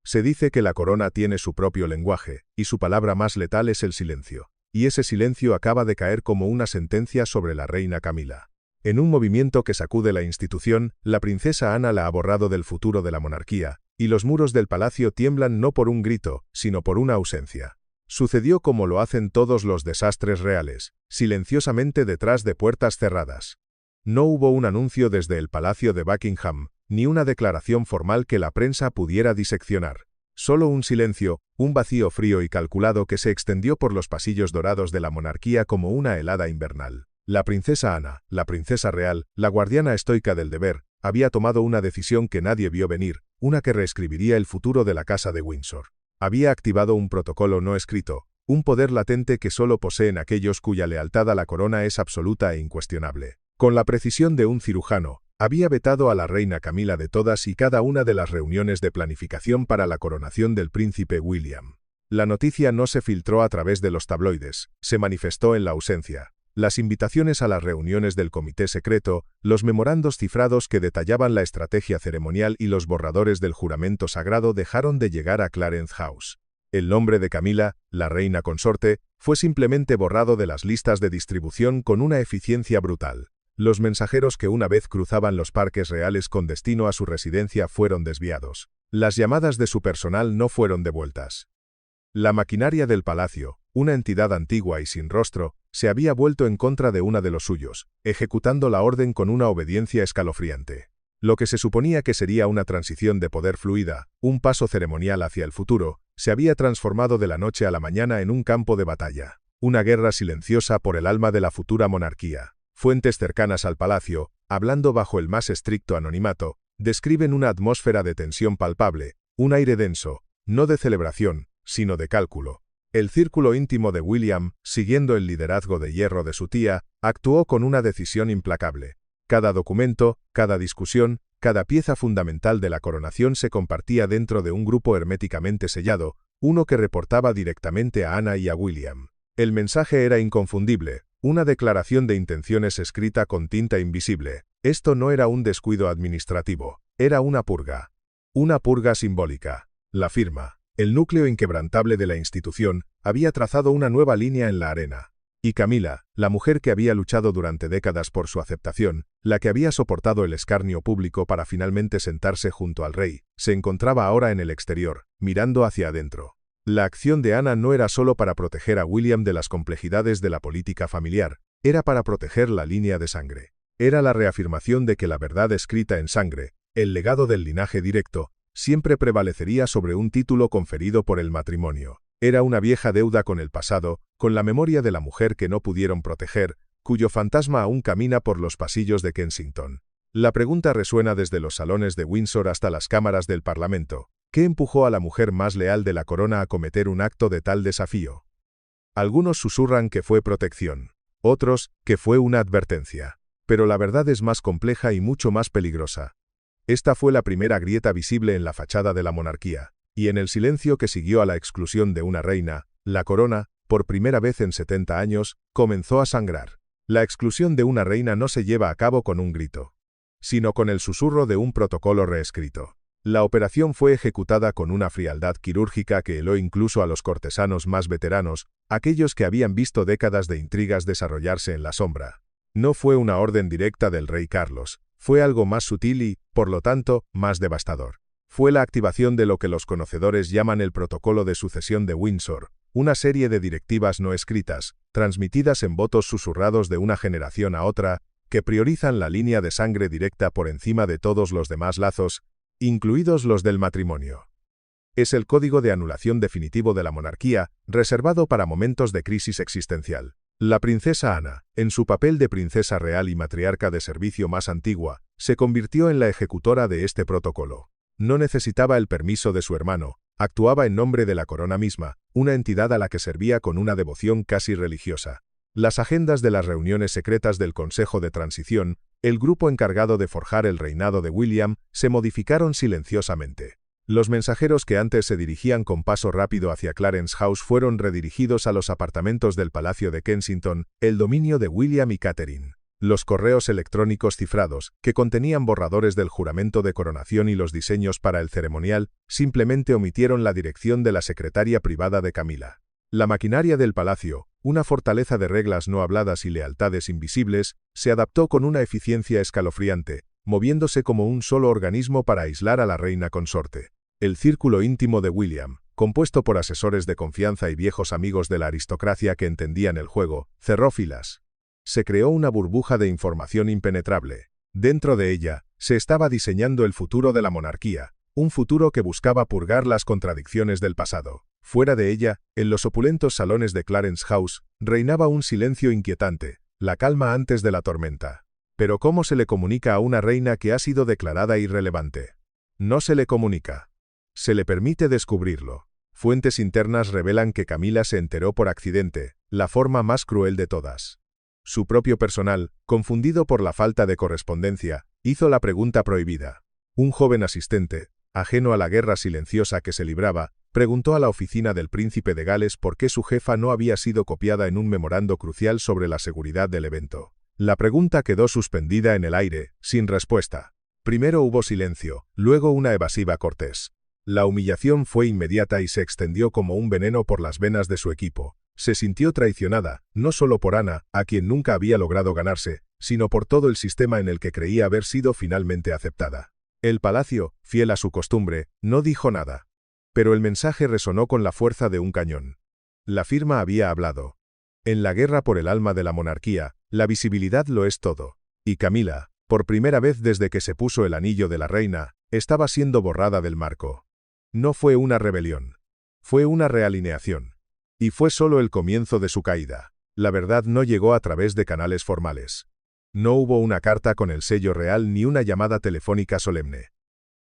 Se dice que la corona tiene su propio lenguaje, y su palabra más letal es el silencio. Y ese silencio acaba de caer como una sentencia sobre la reina Camila. En un movimiento que sacude la institución, la princesa Ana la ha borrado del futuro de la monarquía, y los muros del palacio tiemblan no por un grito, sino por una ausencia. Sucedió como lo hacen todos los desastres reales, silenciosamente detrás de puertas cerradas. No hubo un anuncio desde el Palacio de Buckingham, ni una declaración formal que la prensa pudiera diseccionar. Solo un silencio, un vacío frío y calculado que se extendió por los pasillos dorados de la monarquía como una helada invernal. La princesa Ana, la princesa real, la guardiana estoica del deber, había tomado una decisión que nadie vio venir, una que reescribiría el futuro de la casa de Windsor. Había activado un protocolo no escrito, un poder latente que solo poseen aquellos cuya lealtad a la corona es absoluta e incuestionable. Con la precisión de un cirujano, había vetado a la reina Camila de todas y cada una de las reuniones de planificación para la coronación del príncipe William. La noticia no se filtró a través de los tabloides, se manifestó en la ausencia. Las invitaciones a las reuniones del comité secreto, los memorandos cifrados que detallaban la estrategia ceremonial y los borradores del juramento sagrado dejaron de llegar a Clarence House. El nombre de Camila, la reina consorte, fue simplemente borrado de las listas de distribución con una eficiencia brutal. Los mensajeros que una vez cruzaban los parques reales con destino a su residencia fueron desviados. Las llamadas de su personal no fueron devueltas. La maquinaria del palacio, una entidad antigua y sin rostro, se había vuelto en contra de una de los suyos, ejecutando la orden con una obediencia escalofriante. Lo que se suponía que sería una transición de poder fluida, un paso ceremonial hacia el futuro, se había transformado de la noche a la mañana en un campo de batalla. Una guerra silenciosa por el alma de la futura monarquía. Fuentes cercanas al palacio, hablando bajo el más estricto anonimato, describen una atmósfera de tensión palpable, un aire denso, no de celebración, sino de cálculo. El círculo íntimo de William, siguiendo el liderazgo de hierro de su tía, actuó con una decisión implacable. Cada documento, cada discusión, cada pieza fundamental de la coronación se compartía dentro de un grupo herméticamente sellado, uno que reportaba directamente a Ana y a William. El mensaje era inconfundible, una declaración de intenciones escrita con tinta invisible. Esto no era un descuido administrativo, era una purga. Una purga simbólica. La firma, el núcleo inquebrantable de la institución, había trazado una nueva línea en la arena. Y Camila, la mujer que había luchado durante décadas por su aceptación, la que había soportado el escarnio público para finalmente sentarse junto al rey, se encontraba ahora en el exterior, mirando hacia adentro. La acción de Ana no era solo para proteger a William de las complejidades de la política familiar, era para proteger la línea de sangre. Era la reafirmación de que la verdad escrita en sangre, el legado del linaje directo, siempre prevalecería sobre un título conferido por el matrimonio. Era una vieja deuda con el pasado, con la memoria de la mujer que no pudieron proteger, cuyo fantasma aún camina por los pasillos de Kensington. La pregunta resuena desde los salones de Windsor hasta las cámaras del Parlamento. ¿Qué empujó a la mujer más leal de la corona a cometer un acto de tal desafío? Algunos susurran que fue protección, otros, que fue una advertencia. Pero la verdad es más compleja y mucho más peligrosa. Esta fue la primera grieta visible en la fachada de la monarquía, y en el silencio que siguió a la exclusión de una reina, la corona, por primera vez en 70 años, comenzó a sangrar. La exclusión de una reina no se lleva a cabo con un grito, sino con el susurro de un protocolo reescrito. La operación fue ejecutada con una frialdad quirúrgica que heló incluso a los cortesanos más veteranos, aquellos que habían visto décadas de intrigas desarrollarse en la sombra. No fue una orden directa del rey Carlos, fue algo más sutil y, por lo tanto, más devastador. Fue la activación de lo que los conocedores llaman el protocolo de sucesión de Windsor, una serie de directivas no escritas, transmitidas en votos susurrados de una generación a otra, que priorizan la línea de sangre directa por encima de todos los demás lazos, incluidos los del matrimonio. Es el código de anulación definitivo de la monarquía, reservado para momentos de crisis existencial. La princesa Ana, en su papel de princesa real y matriarca de servicio más antigua, se convirtió en la ejecutora de este protocolo. No necesitaba el permiso de su hermano, actuaba en nombre de la corona misma, una entidad a la que servía con una devoción casi religiosa. Las agendas de las reuniones secretas del Consejo de Transición, el grupo encargado de forjar el reinado de William, se modificaron silenciosamente. Los mensajeros que antes se dirigían con paso rápido hacia Clarence House fueron redirigidos a los apartamentos del Palacio de Kensington, el dominio de William y Catherine. Los correos electrónicos cifrados, que contenían borradores del juramento de coronación y los diseños para el ceremonial, simplemente omitieron la dirección de la secretaria privada de Camila. La maquinaria del palacio, una fortaleza de reglas no habladas y lealtades invisibles, se adaptó con una eficiencia escalofriante, moviéndose como un solo organismo para aislar a la reina consorte. El círculo íntimo de William, compuesto por asesores de confianza y viejos amigos de la aristocracia que entendían el juego, cerró filas. Se creó una burbuja de información impenetrable. Dentro de ella, se estaba diseñando el futuro de la monarquía, un futuro que buscaba purgar las contradicciones del pasado. Fuera de ella, en los opulentos salones de Clarence House, reinaba un silencio inquietante, la calma antes de la tormenta. Pero ¿cómo se le comunica a una reina que ha sido declarada irrelevante? No se le comunica. Se le permite descubrirlo. Fuentes internas revelan que Camila se enteró por accidente, la forma más cruel de todas. Su propio personal, confundido por la falta de correspondencia, hizo la pregunta prohibida. Un joven asistente, ajeno a la guerra silenciosa que se libraba, preguntó a la oficina del príncipe de Gales por qué su jefa no había sido copiada en un memorando crucial sobre la seguridad del evento. La pregunta quedó suspendida en el aire, sin respuesta. Primero hubo silencio, luego una evasiva cortés. La humillación fue inmediata y se extendió como un veneno por las venas de su equipo. Se sintió traicionada, no solo por Ana, a quien nunca había logrado ganarse, sino por todo el sistema en el que creía haber sido finalmente aceptada. El palacio, fiel a su costumbre, no dijo nada. Pero el mensaje resonó con la fuerza de un cañón. La firma había hablado. En la guerra por el alma de la monarquía, la visibilidad lo es todo. Y Camila, por primera vez desde que se puso el anillo de la reina, estaba siendo borrada del marco. No fue una rebelión. Fue una realineación. Y fue solo el comienzo de su caída. La verdad no llegó a través de canales formales. No hubo una carta con el sello real ni una llamada telefónica solemne.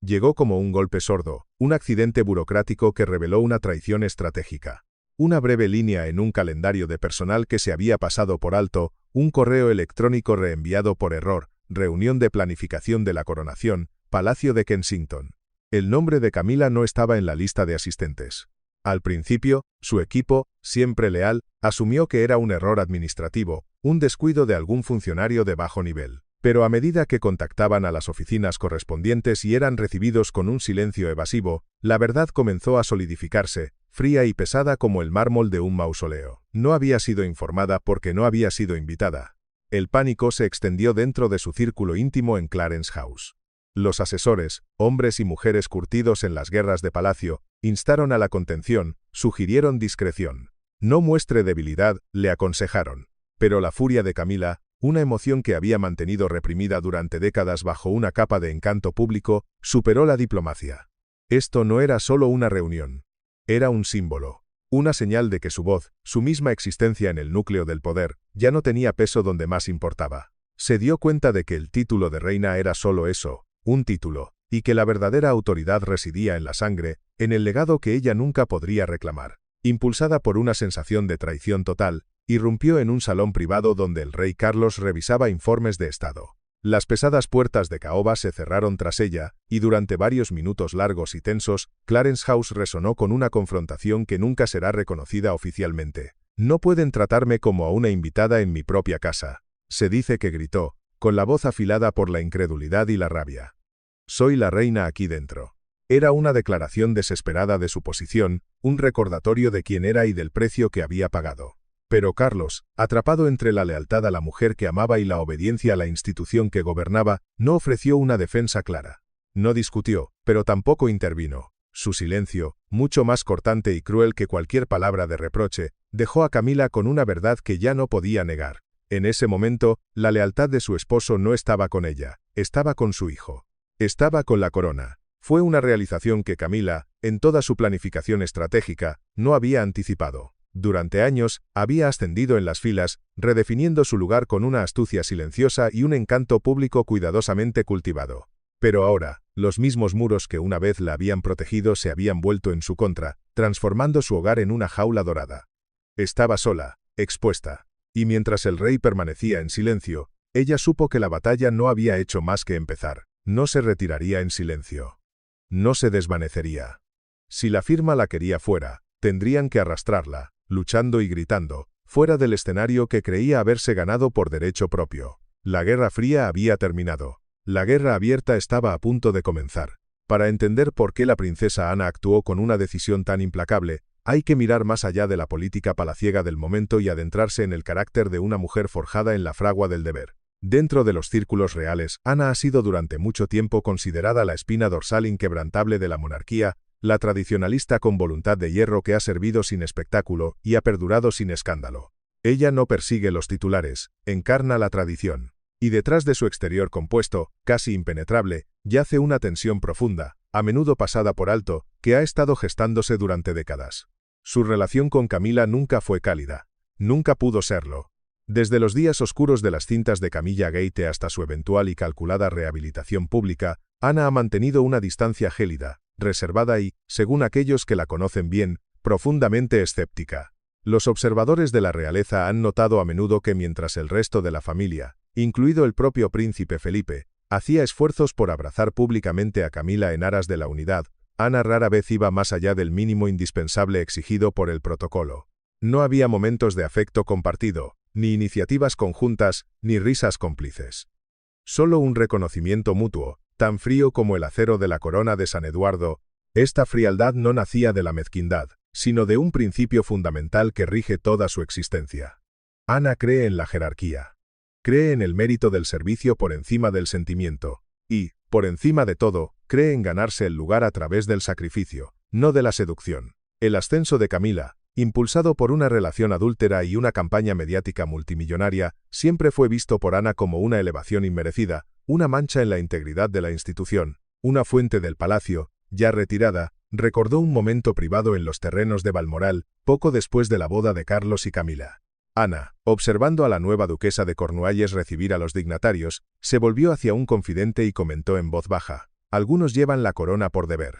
Llegó como un golpe sordo, un accidente burocrático que reveló una traición estratégica. Una breve línea en un calendario de personal que se había pasado por alto, un correo electrónico reenviado por error, reunión de planificación de la coronación, Palacio de Kensington. El nombre de Camila no estaba en la lista de asistentes. Al principio, su equipo, siempre leal, asumió que era un error administrativo, un descuido de algún funcionario de bajo nivel. Pero a medida que contactaban a las oficinas correspondientes y eran recibidos con un silencio evasivo, la verdad comenzó a solidificarse, fría y pesada como el mármol de un mausoleo. No había sido informada porque no había sido invitada. El pánico se extendió dentro de su círculo íntimo en Clarence House. Los asesores, hombres y mujeres curtidos en las guerras de palacio, instaron a la contención, sugirieron discreción. No muestre debilidad, le aconsejaron. Pero la furia de Camila, una emoción que había mantenido reprimida durante décadas bajo una capa de encanto público, superó la diplomacia. Esto no era solo una reunión. Era un símbolo. Una señal de que su voz, su misma existencia en el núcleo del poder, ya no tenía peso donde más importaba. Se dio cuenta de que el título de reina era solo eso, un título, y que la verdadera autoridad residía en la sangre, en el legado que ella nunca podría reclamar. Impulsada por una sensación de traición total, irrumpió en un salón privado donde el rey Carlos revisaba informes de estado. Las pesadas puertas de caoba se cerraron tras ella, y durante varios minutos largos y tensos, Clarence House resonó con una confrontación que nunca será reconocida oficialmente. «No pueden tratarme como a una invitada en mi propia casa», se dice que gritó, con la voz afilada por la incredulidad y la rabia. «Soy la reina aquí dentro». Era una declaración desesperada de su posición, un recordatorio de quién era y del precio que había pagado. Pero Carlos, atrapado entre la lealtad a la mujer que amaba y la obediencia a la institución que gobernaba, no ofreció una defensa clara. No discutió, pero tampoco intervino. Su silencio, mucho más cortante y cruel que cualquier palabra de reproche, dejó a Camila con una verdad que ya no podía negar. En ese momento, la lealtad de su esposo no estaba con ella, estaba con su hijo. Estaba con la corona. Fue una realización que Camila, en toda su planificación estratégica, no había anticipado. Durante años, había ascendido en las filas, redefiniendo su lugar con una astucia silenciosa y un encanto público cuidadosamente cultivado. Pero ahora, los mismos muros que una vez la habían protegido se habían vuelto en su contra, transformando su hogar en una jaula dorada. Estaba sola, expuesta. Y mientras el rey permanecía en silencio, ella supo que la batalla no había hecho más que empezar. No se retiraría en silencio. No se desvanecería. Si la firma la quería fuera, tendrían que arrastrarla, luchando y gritando, fuera del escenario que creía haberse ganado por derecho propio. La Guerra Fría había terminado. La guerra abierta estaba a punto de comenzar. Para entender por qué la princesa Ana actuó con una decisión tan implacable, hay que mirar más allá de la política palaciega del momento y adentrarse en el carácter de una mujer forjada en la fragua del deber. Dentro de los círculos reales, Ana ha sido durante mucho tiempo considerada la espina dorsal inquebrantable de la monarquía, la tradicionalista con voluntad de hierro que ha servido sin espectáculo y ha perdurado sin escándalo. Ella no persigue los titulares, encarna la tradición. Y detrás de su exterior compuesto, casi impenetrable, yace una tensión profunda, a menudo pasada por alto, que ha estado gestándose durante décadas. Su relación con Camila nunca fue cálida. Nunca pudo serlo. Desde los días oscuros de las cintas de Camilla Gate hasta su eventual y calculada rehabilitación pública, Ana ha mantenido una distancia gélida, reservada y, según aquellos que la conocen bien, profundamente escéptica. Los observadores de la realeza han notado a menudo que mientras el resto de la familia, incluido el propio príncipe Felipe, hacía esfuerzos por abrazar públicamente a Camila en aras de la unidad, Ana rara vez iba más allá del mínimo indispensable exigido por el protocolo. No había momentos de afecto compartido, ni iniciativas conjuntas, ni risas cómplices. Solo un reconocimiento mutuo, tan frío como el acero de la corona de San Eduardo. Esta frialdad no nacía de la mezquindad, sino de un principio fundamental que rige toda su existencia. Ana cree en la jerarquía. Cree en el mérito del servicio por encima del sentimiento, y, por encima de todo, cree en ganarse el lugar a través del sacrificio, no de la seducción. El ascenso de Camila, impulsado por una relación adúltera y una campaña mediática multimillonaria, siempre fue visto por Ana como una elevación inmerecida, una mancha en la integridad de la institución. Una fuente del palacio, ya retirada, recordó un momento privado en los terrenos de Balmoral, poco después de la boda de Carlos y Camila. Ana, observando a la nueva duquesa de Cornualles recibir a los dignatarios, se volvió hacia un confidente y comentó en voz baja: «Algunos llevan la corona por deber.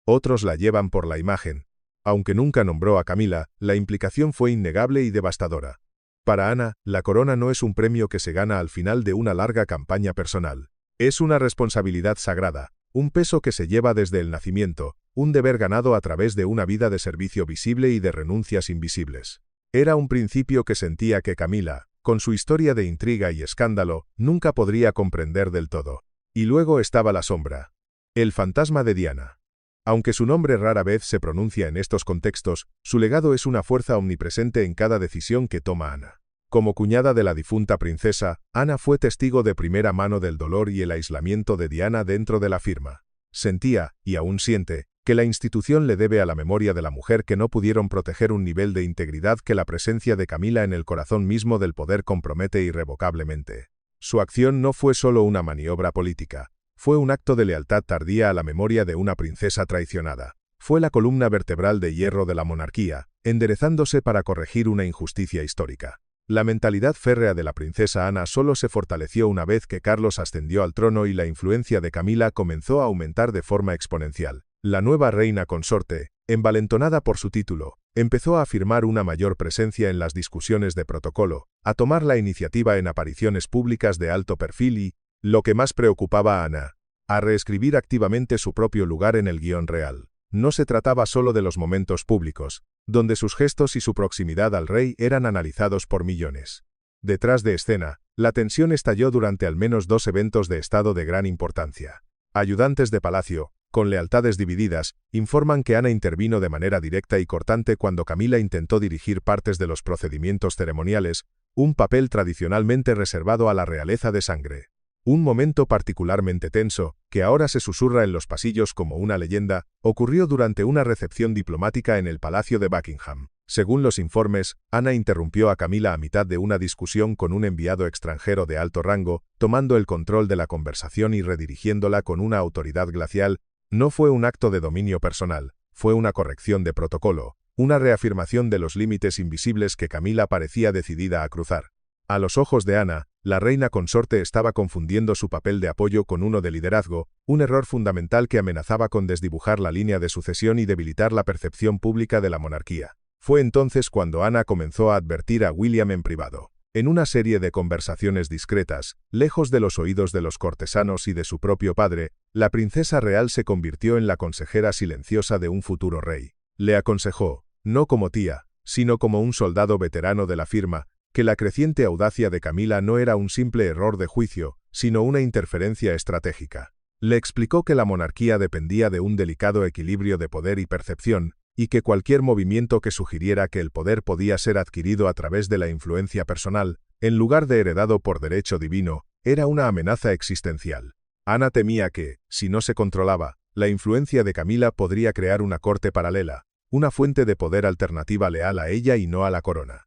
Otros la llevan por la imagen». Aunque nunca nombró a Camila, la implicación fue innegable y devastadora. Para Ana, la corona no es un premio que se gana al final de una larga campaña personal. Es una responsabilidad sagrada, un peso que se lleva desde el nacimiento, un deber ganado a través de una vida de servicio visible y de renuncias invisibles. Era un principio que sentía que Camila, con su historia de intriga y escándalo, nunca podría comprender del todo. Y luego estaba la sombra. El fantasma de Diana. Aunque su nombre rara vez se pronuncia en estos contextos, su legado es una fuerza omnipresente en cada decisión que toma Ana. Como cuñada de la difunta princesa, Ana fue testigo de primera mano del dolor y el aislamiento de Diana dentro de la firma. Sentía, y aún siente, que la institución le debe a la memoria de la mujer que no pudieron proteger un nivel de integridad que la presencia de Camila en el corazón mismo del poder compromete irrevocablemente. Su acción no fue solo una maniobra política. Fue un acto de lealtad tardía a la memoria de una princesa traicionada. Fue la columna vertebral de hierro de la monarquía, enderezándose para corregir una injusticia histórica. La mentalidad férrea de la princesa Ana solo se fortaleció una vez que Carlos ascendió al trono y la influencia de Camila comenzó a aumentar de forma exponencial. La nueva reina consorte, envalentonada por su título, empezó a afirmar una mayor presencia en las discusiones de protocolo, a tomar la iniciativa en apariciones públicas de alto perfil y, lo que más preocupaba a Ana, a reescribir activamente su propio lugar en el guión real. No se trataba solo de los momentos públicos, donde sus gestos y su proximidad al rey eran analizados por millones. Detrás de escena, la tensión estalló durante al menos 2 eventos de estado de gran importancia. Ayudantes de palacio, con lealtades divididas, informan que Ana intervino de manera directa y cortante cuando Camila intentó dirigir partes de los procedimientos ceremoniales, un papel tradicionalmente reservado a la realeza de sangre. Un momento particularmente tenso, que ahora se susurra en los pasillos como una leyenda, ocurrió durante una recepción diplomática en el Palacio de Buckingham. Según los informes, Ana interrumpió a Camila a mitad de una discusión con un enviado extranjero de alto rango, tomando el control de la conversación y redirigiéndola con una autoridad glacial. No fue un acto de dominio personal, fue una corrección de protocolo, una reafirmación de los límites invisibles que Camila parecía decidida a cruzar. A los ojos de Ana, la reina consorte estaba confundiendo su papel de apoyo con uno de liderazgo, un error fundamental que amenazaba con desdibujar la línea de sucesión y debilitar la percepción pública de la monarquía. Fue entonces cuando Ana comenzó a advertir a William en privado. En una serie de conversaciones discretas, lejos de los oídos de los cortesanos y de su propio padre, la princesa real se convirtió en la consejera silenciosa de un futuro rey. Le aconsejó, no como tía, sino como un soldado veterano de la firma, que la creciente audacia de Camila no era un simple error de juicio, sino una interferencia estratégica. Le explicó que la monarquía dependía de un delicado equilibrio de poder y percepción, y que cualquier movimiento que sugiriera que el poder podía ser adquirido a través de la influencia personal, en lugar de heredado por derecho divino, era una amenaza existencial. Ana temía que, si no se controlaba, la influencia de Camila podría crear una corte paralela, una fuente de poder alternativa leal a ella y no a la corona.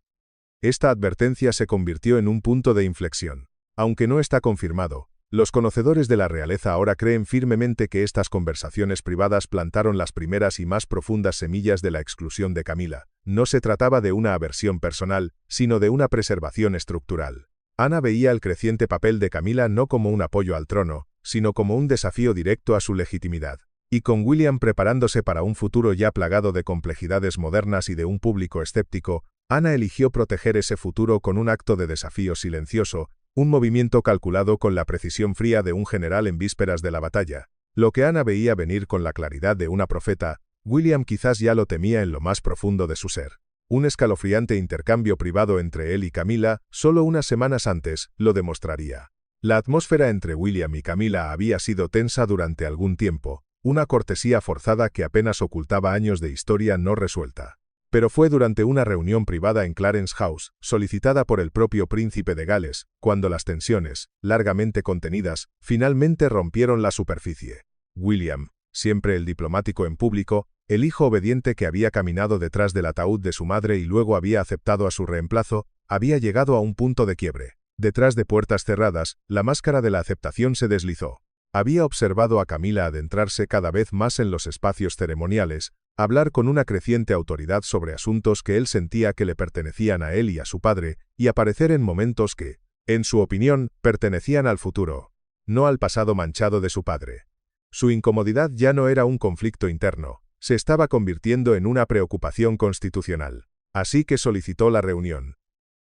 Esta advertencia se convirtió en un punto de inflexión. Aunque no está confirmado, los conocedores de la realeza ahora creen firmemente que estas conversaciones privadas plantaron las primeras y más profundas semillas de la exclusión de Camila. No se trataba de una aversión personal, sino de una preservación estructural. Ana veía el creciente papel de Camila no como un apoyo al trono, sino como un desafío directo a su legitimidad. Y con William preparándose para un futuro ya plagado de complejidades modernas y de un público escéptico, Ana eligió proteger ese futuro con un acto de desafío silencioso, un movimiento calculado con la precisión fría de un general en vísperas de la batalla. Lo que Ana veía venir con la claridad de una profeta, William quizás ya lo temía en lo más profundo de su ser. Un escalofriante intercambio privado entre él y Camila, solo unas semanas antes, lo demostraría. La atmósfera entre William y Camila había sido tensa durante algún tiempo, una cortesía forzada que apenas ocultaba años de historia no resuelta. Pero fue durante una reunión privada en Clarence House, solicitada por el propio príncipe de Gales, cuando las tensiones, largamente contenidas, finalmente rompieron la superficie. William, siempre el diplomático en público, el hijo obediente que había caminado detrás del ataúd de su madre y luego había aceptado a su reemplazo, había llegado a un punto de quiebre. Detrás de puertas cerradas, la máscara de la aceptación se deslizó. Había observado a Camila adentrarse cada vez más en los espacios ceremoniales, hablar con una creciente autoridad sobre asuntos que él sentía que le pertenecían a él y a su padre, y aparecer en momentos que, en su opinión, pertenecían al futuro, no al pasado manchado de su padre. Su incomodidad ya no era un conflicto interno, se estaba convirtiendo en una preocupación constitucional. Así que solicitó la reunión.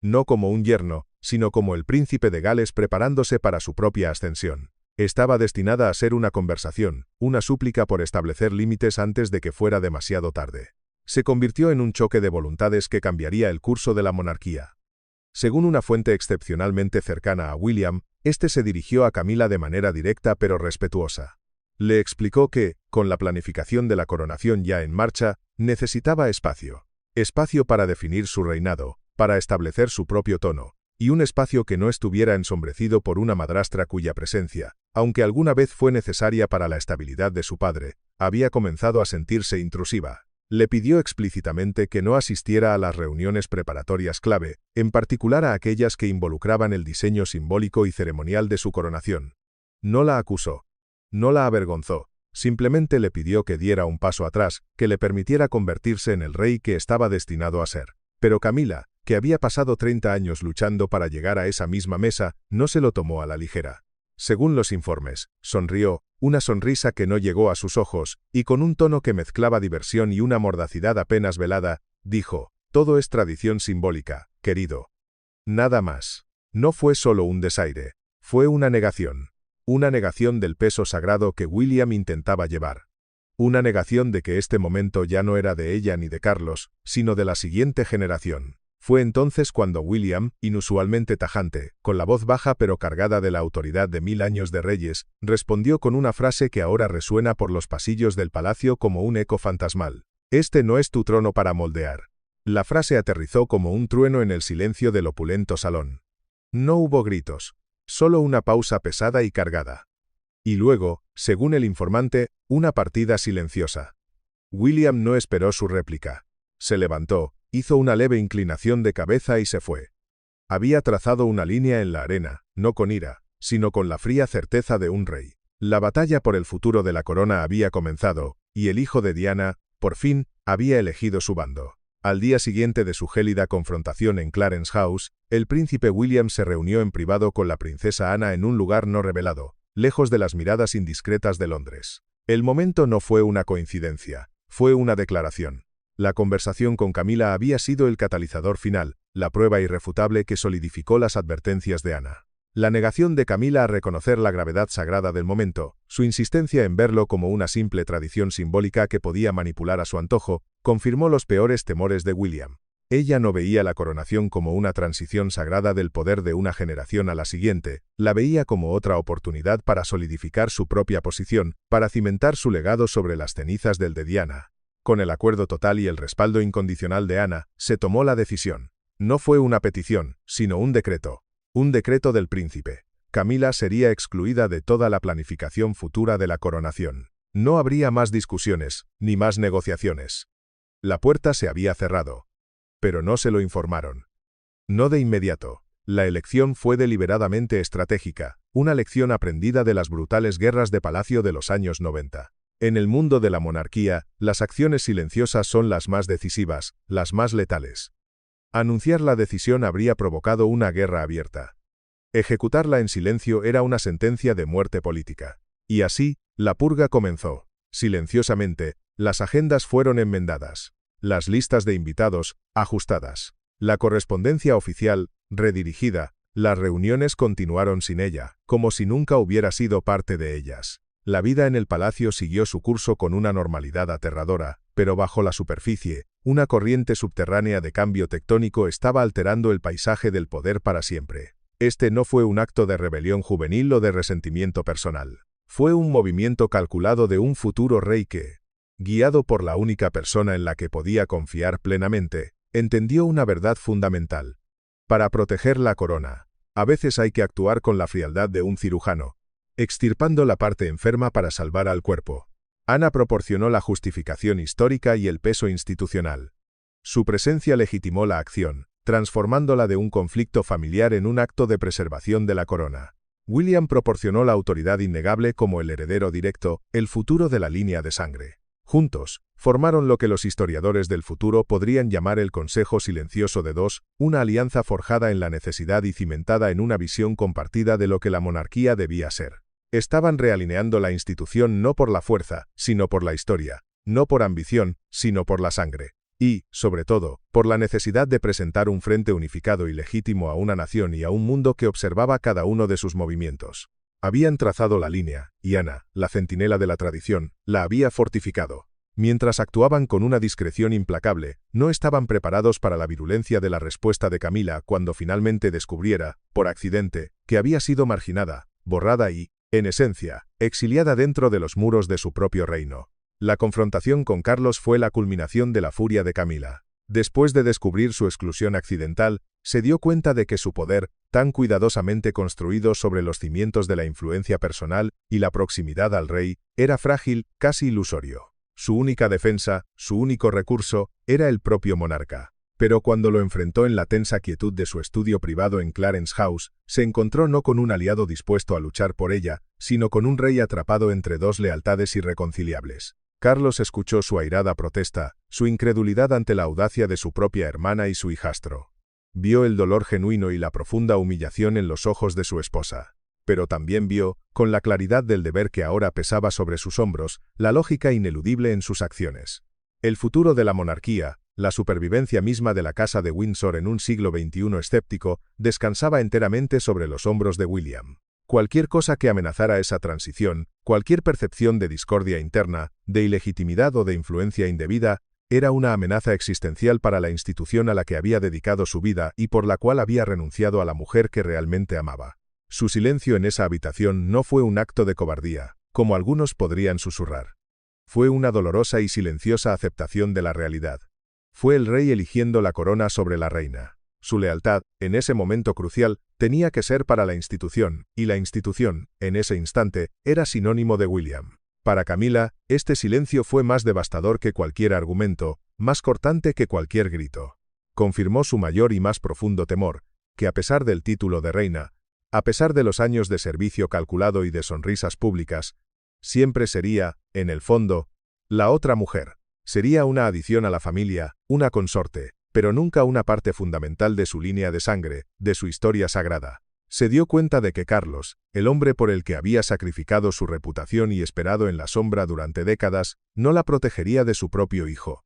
No como un yerno, sino como el príncipe de Gales preparándose para su propia ascensión. Estaba destinada a ser una conversación, una súplica por establecer límites antes de que fuera demasiado tarde. Se convirtió en un choque de voluntades que cambiaría el curso de la monarquía. Según una fuente excepcionalmente cercana a William, este se dirigió a Camila de manera directa pero respetuosa. Le explicó que, con la planificación de la coronación ya en marcha, necesitaba espacio. Espacio para definir su reinado, para establecer su propio tono, y un espacio que no estuviera ensombrecido por una madrastra cuya presencia, aunque alguna vez fue necesaria para la estabilidad de su padre, había comenzado a sentirse intrusiva. Le pidió explícitamente que no asistiera a las reuniones preparatorias clave, en particular a aquellas que involucraban el diseño simbólico y ceremonial de su coronación. No la acusó. No la avergonzó. Simplemente le pidió que diera un paso atrás, que le permitiera convertirse en el rey que estaba destinado a ser. Pero Camila, que había pasado 30 años luchando para llegar a esa misma mesa, no se lo tomó a la ligera. Según los informes, sonrió, una sonrisa que no llegó a sus ojos, y con un tono que mezclaba diversión y una mordacidad apenas velada, dijo: «Todo es tradición simbólica, querido. Nada más». No fue solo un desaire, fue una negación. Una negación del peso sagrado que William intentaba llevar. Una negación de que este momento ya no era de ella ni de Carlos, sino de la siguiente generación. Fue entonces cuando William, inusualmente tajante, con la voz baja pero cargada de la autoridad de 1000 años de reyes, respondió con una frase que ahora resuena por los pasillos del palacio como un eco fantasmal. «Este no es tu trono para moldear». La frase aterrizó como un trueno en el silencio del opulento salón. No hubo gritos, solo una pausa pesada y cargada. Y luego, según el informante, una partida silenciosa. William no esperó su réplica. Se levantó, hizo una leve inclinación de cabeza y se fue. Había trazado una línea en la arena, no con ira, sino con la fría certeza de un rey. La batalla por el futuro de la corona había comenzado, y el hijo de Diana, por fin, había elegido su bando. Al día siguiente de su gélida confrontación en Clarence House, el príncipe William se reunió en privado con la princesa Ana en un lugar no revelado, lejos de las miradas indiscretas de Londres. El momento no fue una coincidencia, fue una declaración. La conversación con Camila había sido el catalizador final, la prueba irrefutable que solidificó las advertencias de Ana. La negación de Camila a reconocer la gravedad sagrada del momento, su insistencia en verlo como una simple tradición simbólica que podía manipular a su antojo, confirmó los peores temores de William. Ella no veía la coronación como una transición sagrada del poder de una generación a la siguiente, la veía como otra oportunidad para solidificar su propia posición, para cimentar su legado sobre las cenizas del de Diana. Con el acuerdo total y el respaldo incondicional de Ana, se tomó la decisión. No fue una petición, sino un decreto. Un decreto del príncipe. Camila sería excluida de toda la planificación futura de la coronación. No habría más discusiones, ni más negociaciones. La puerta se había cerrado. Pero no se lo informaron. No de inmediato. La elección fue deliberadamente estratégica, una lección aprendida de las brutales guerras de palacio de los años 90. En el mundo de la monarquía, las acciones silenciosas son las más decisivas, las más letales. Anunciar la decisión habría provocado una guerra abierta. Ejecutarla en silencio era una sentencia de muerte política. Y así, la purga comenzó. Silenciosamente, las agendas fueron enmendadas. Las listas de invitados, ajustadas. La correspondencia oficial, redirigida. Las reuniones continuaron sin ella, como si nunca hubiera sido parte de ellas. La vida en el palacio siguió su curso con una normalidad aterradora, pero bajo la superficie, una corriente subterránea de cambio tectónico estaba alterando el paisaje del poder para siempre. Este no fue un acto de rebelión juvenil o de resentimiento personal. Fue un movimiento calculado de un futuro rey que, guiado por la única persona en la que podía confiar plenamente, entendió una verdad fundamental. Para proteger la corona, a veces hay que actuar con la frialdad de un cirujano, extirpando la parte enferma para salvar al cuerpo. Ana proporcionó la justificación histórica y el peso institucional. Su presencia legitimó la acción, transformándola de un conflicto familiar en un acto de preservación de la corona. William proporcionó la autoridad innegable como el heredero directo, el futuro de la línea de sangre. Juntos, formaron lo que los historiadores del futuro podrían llamar el Consejo Silencioso de Dos, una alianza forjada en la necesidad y cimentada en una visión compartida de lo que la monarquía debía ser. Estaban realineando la institución no por la fuerza, sino por la historia, no por ambición, sino por la sangre. Y, sobre todo, por la necesidad de presentar un frente unificado y legítimo a una nación y a un mundo que observaba cada uno de sus movimientos. Habían trazado la línea, y Ana, la centinela de la tradición, la había fortificado. Mientras actuaban con una discreción implacable, no estaban preparados para la virulencia de la respuesta de Camila cuando finalmente descubriera, por accidente, que había sido marginada, borrada y, en esencia, exiliada dentro de los muros de su propio reino. La confrontación con Carlos fue la culminación de la furia de Camila. Después de descubrir su exclusión accidental, se dio cuenta de que su poder, tan cuidadosamente construido sobre los cimientos de la influencia personal y la proximidad al rey, era frágil, casi ilusorio. Su única defensa, su único recurso, era el propio monarca. Pero cuando lo enfrentó en la tensa quietud de su estudio privado en Clarence House, se encontró no con un aliado dispuesto a luchar por ella, sino con un rey atrapado entre dos lealtades irreconciliables. Carlos escuchó su airada protesta, su incredulidad ante la audacia de su propia hermana y su hijastro. Vio el dolor genuino y la profunda humillación en los ojos de su esposa. Pero también vio, con la claridad del deber que ahora pesaba sobre sus hombros, la lógica ineludible en sus acciones. El futuro de la monarquía, la supervivencia misma de la Casa de Windsor en un siglo XXI escéptico, descansaba enteramente sobre los hombros de William. Cualquier cosa que amenazara esa transición, cualquier percepción de discordia interna, de ilegitimidad o de influencia indebida, era una amenaza existencial para la institución a la que había dedicado su vida y por la cual había renunciado a la mujer que realmente amaba. Su silencio en esa habitación no fue un acto de cobardía, como algunos podrían susurrar. Fue una dolorosa y silenciosa aceptación de la realidad. Fue el rey eligiendo la corona sobre la reina. Su lealtad, en ese momento crucial, tenía que ser para la institución, y la institución, en ese instante, era sinónimo de William. Para Camila, este silencio fue más devastador que cualquier argumento, más cortante que cualquier grito. Confirmó su mayor y más profundo temor, que a pesar del título de reina, a pesar de los años de servicio calculado y de sonrisas públicas, siempre sería, en el fondo, la otra mujer. Sería una adición a la familia, una consorte, pero nunca una parte fundamental de su línea de sangre, de su historia sagrada. Se dio cuenta de que Carlos, el hombre por el que había sacrificado su reputación y esperado en la sombra durante décadas, no la protegería de su propio hijo.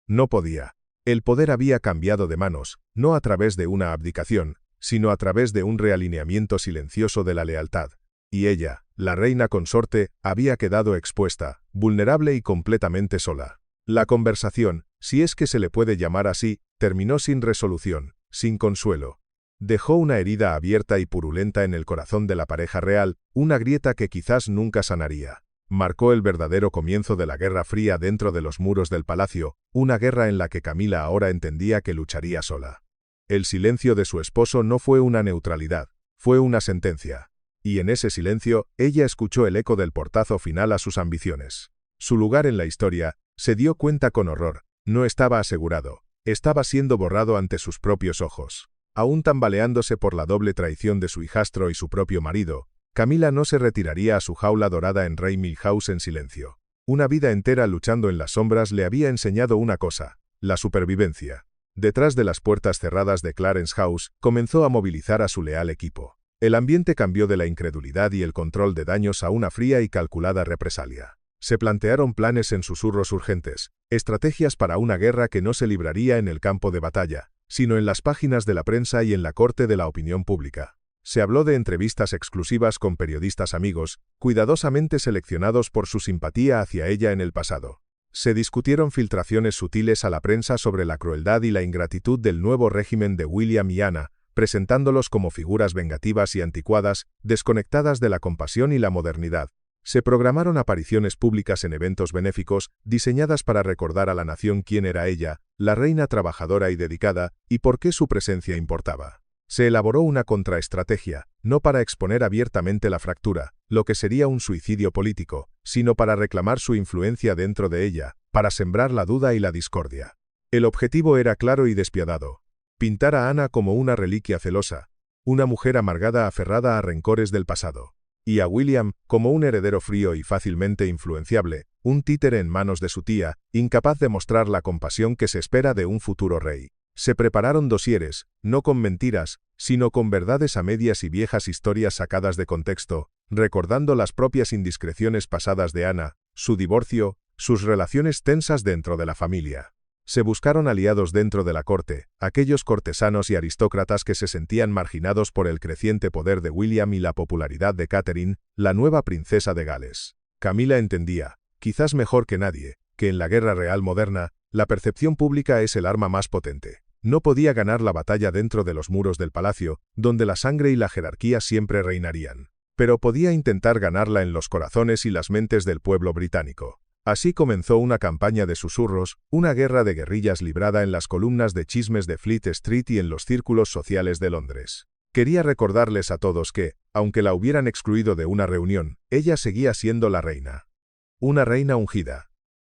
No podía. El poder había cambiado de manos, no a través de una abdicación, sino a través de un realineamiento silencioso de la lealtad. Y ella, la reina consorte, había quedado expuesta, vulnerable y completamente sola. La conversación, si es que se le puede llamar así, terminó sin resolución, sin consuelo. Dejó una herida abierta y purulenta en el corazón de la pareja real, una grieta que quizás nunca sanaría. Marcó el verdadero comienzo de la Guerra Fría dentro de los muros del palacio, una guerra en la que Camila ahora entendía que lucharía sola. El silencio de su esposo no fue una neutralidad, fue una sentencia. Y en ese silencio, ella escuchó el eco del portazo final a sus ambiciones. Su lugar en la historia, se dio cuenta con horror, no estaba asegurado, estaba siendo borrado ante sus propios ojos. Aún tambaleándose por la doble traición de su hijastro y su propio marido, Camila no se retiraría a su jaula dorada en Raymond House en silencio. Una vida entera luchando en las sombras le había enseñado una cosa: la supervivencia. Detrás de las puertas cerradas de Clarence House, comenzó a movilizar a su leal equipo. El ambiente cambió de la incredulidad y el control de daños a una fría y calculada represalia. Se plantearon planes en susurros urgentes, estrategias para una guerra que no se libraría en el campo de batalla, sino en las páginas de la prensa y en la corte de la opinión pública. Se habló de entrevistas exclusivas con periodistas amigos, cuidadosamente seleccionados por su simpatía hacia ella en el pasado. Se discutieron filtraciones sutiles a la prensa sobre la crueldad y la ingratitud del nuevo régimen de William y Anna, presentándolos como figuras vengativas y anticuadas, desconectadas de la compasión y la modernidad. Se programaron apariciones públicas en eventos benéficos, diseñadas para recordar a la nación quién era ella, la reina trabajadora y dedicada, y por qué su presencia importaba. Se elaboró una contraestrategia, no para exponer abiertamente la fractura, lo que sería un suicidio político, sino para reclamar su influencia dentro de ella, para sembrar la duda y la discordia. El objetivo era claro y despiadado: pintar a Anna como una reliquia celosa, una mujer amargada aferrada a rencores del pasado, y a William como un heredero frío y fácilmente influenciable, un títere en manos de su tía, incapaz de mostrar la compasión que se espera de un futuro rey. Se prepararon dosieres, no con mentiras, sino con verdades a medias y viejas historias sacadas de contexto, recordando las propias indiscreciones pasadas de Anna, su divorcio, sus relaciones tensas dentro de la familia. Se buscaron aliados dentro de la corte, aquellos cortesanos y aristócratas que se sentían marginados por el creciente poder de William y la popularidad de Catherine, la nueva princesa de Gales. Camila entendía, quizás mejor que nadie, que en la guerra real moderna, la percepción pública es el arma más potente. No podía ganar la batalla dentro de los muros del palacio, donde la sangre y la jerarquía siempre reinarían. Pero podía intentar ganarla en los corazones y las mentes del pueblo británico. Así comenzó una campaña de susurros, una guerra de guerrillas librada en las columnas de chismes de Fleet Street y en los círculos sociales de Londres. Quería recordarles a todos que, aunque la hubieran excluido de una reunión, ella seguía siendo la reina. Una reina ungida.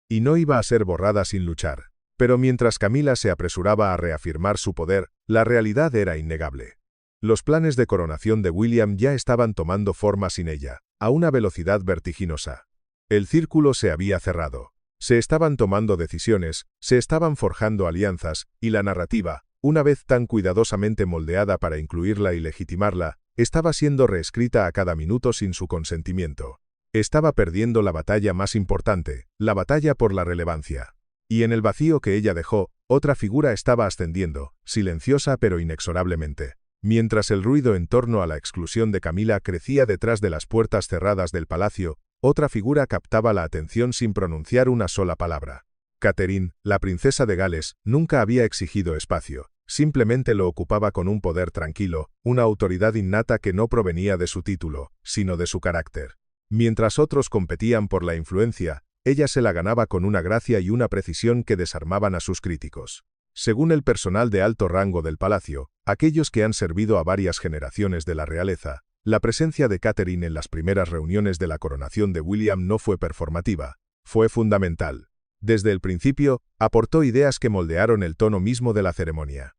Y no iba a ser borrada sin luchar. Pero mientras Camila se apresuraba a reafirmar su poder, la realidad era innegable. Los planes de coronación de William ya estaban tomando forma sin ella, a una velocidad vertiginosa. El círculo se había cerrado. Se estaban tomando decisiones, se estaban forjando alianzas, y la narrativa, una vez tan cuidadosamente moldeada para incluirla y legitimarla, estaba siendo reescrita a cada minuto sin su consentimiento. Estaba perdiendo la batalla más importante, la batalla por la relevancia. Y en el vacío que ella dejó, otra figura estaba ascendiendo, silenciosa pero inexorablemente. Mientras el ruido en torno a la exclusión de Camila crecía detrás de las puertas cerradas del palacio, otra figura captaba la atención sin pronunciar una sola palabra. Catherine, la princesa de Gales, nunca había exigido espacio, simplemente lo ocupaba con un poder tranquilo, una autoridad innata que no provenía de su título, sino de su carácter. Mientras otros competían por la influencia, ella se la ganaba con una gracia y una precisión que desarmaban a sus críticos. Según el personal de alto rango del palacio, aquellos que han servido a varias generaciones de la realeza, la presencia de Catherine en las primeras reuniones de la coronación de William no fue performativa, fue fundamental. Desde el principio, aportó ideas que moldearon el tono mismo de la ceremonia.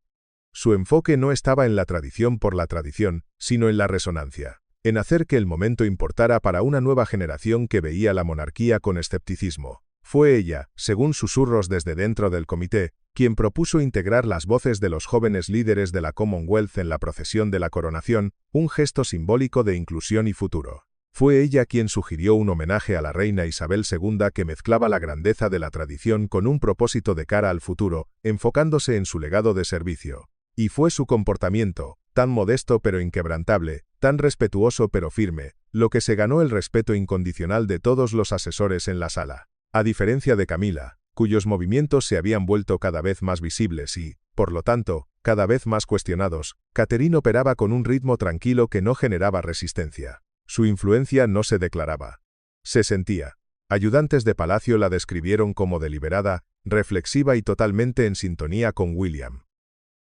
Su enfoque no estaba en la tradición por la tradición, sino en la resonancia, en hacer que el momento importara para una nueva generación que veía la monarquía con escepticismo. Fue ella, según susurros desde dentro del comité, quien propuso integrar las voces de los jóvenes líderes de la Commonwealth en la procesión de la coronación, un gesto simbólico de inclusión y futuro. Fue ella quien sugirió un homenaje a la reina Isabel II que mezclaba la grandeza de la tradición con un propósito de cara al futuro, enfocándose en su legado de servicio. Y fue su comportamiento, tan modesto pero inquebrantable, tan respetuoso pero firme, lo que se ganó el respeto incondicional de todos los asesores en la sala. A diferencia de Camila, cuyos movimientos se habían vuelto cada vez más visibles y, Por lo tanto, cada vez más cuestionados, Catherine operaba con un ritmo tranquilo que no generaba resistencia. Su influencia no se declaraba. Se sentía. Ayudantes de palacio la describieron como deliberada, reflexiva y totalmente en sintonía con William.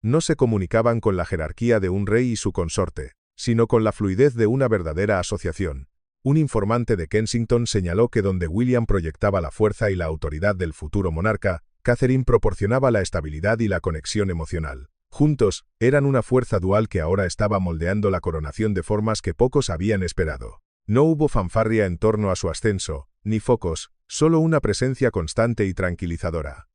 No se comunicaban con la jerarquía de un rey y su consorte, sino con la fluidez de una verdadera asociación. Un informante de Kensington señaló que donde William proyectaba la fuerza y la autoridad del futuro monarca, Catherine proporcionaba la estabilidad y la conexión emocional. Juntos, eran una fuerza dual que ahora estaba moldeando la coronación de formas que pocos habían esperado. No hubo fanfarria en torno a su ascenso, ni focos, solo una presencia constante y tranquilizadora.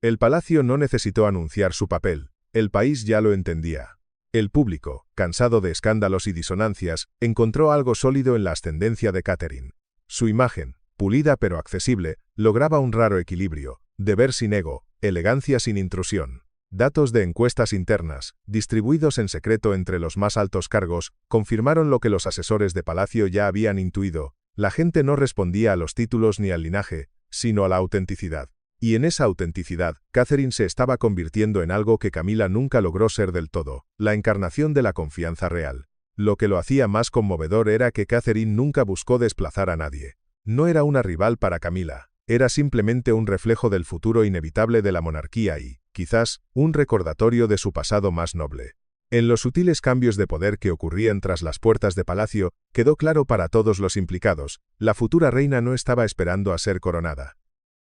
El palacio no necesitó anunciar su papel, el país ya lo entendía. El público, cansado de escándalos y disonancias, encontró algo sólido en la ascendencia de Catherine. Su imagen, pulida pero accesible, lograba un raro equilibrio, deber sin ego, elegancia sin intrusión. Datos de encuestas internas, distribuidos en secreto entre los más altos cargos, confirmaron lo que los asesores de palacio ya habían intuido: la gente no respondía a los títulos ni al linaje, sino a la autenticidad. Y en esa autenticidad, Catherine se estaba convirtiendo en algo que Camila nunca logró ser del todo: la encarnación de la confianza real. Lo que lo hacía más conmovedor era que Catherine nunca buscó desplazar a nadie. No era una rival para Camila, era simplemente un reflejo del futuro inevitable de la monarquía y, quizás, un recordatorio de su pasado más noble. En los sutiles cambios de poder que ocurrían tras las puertas de palacio, quedó claro para todos los implicados: la futura reina no estaba esperando a ser coronada.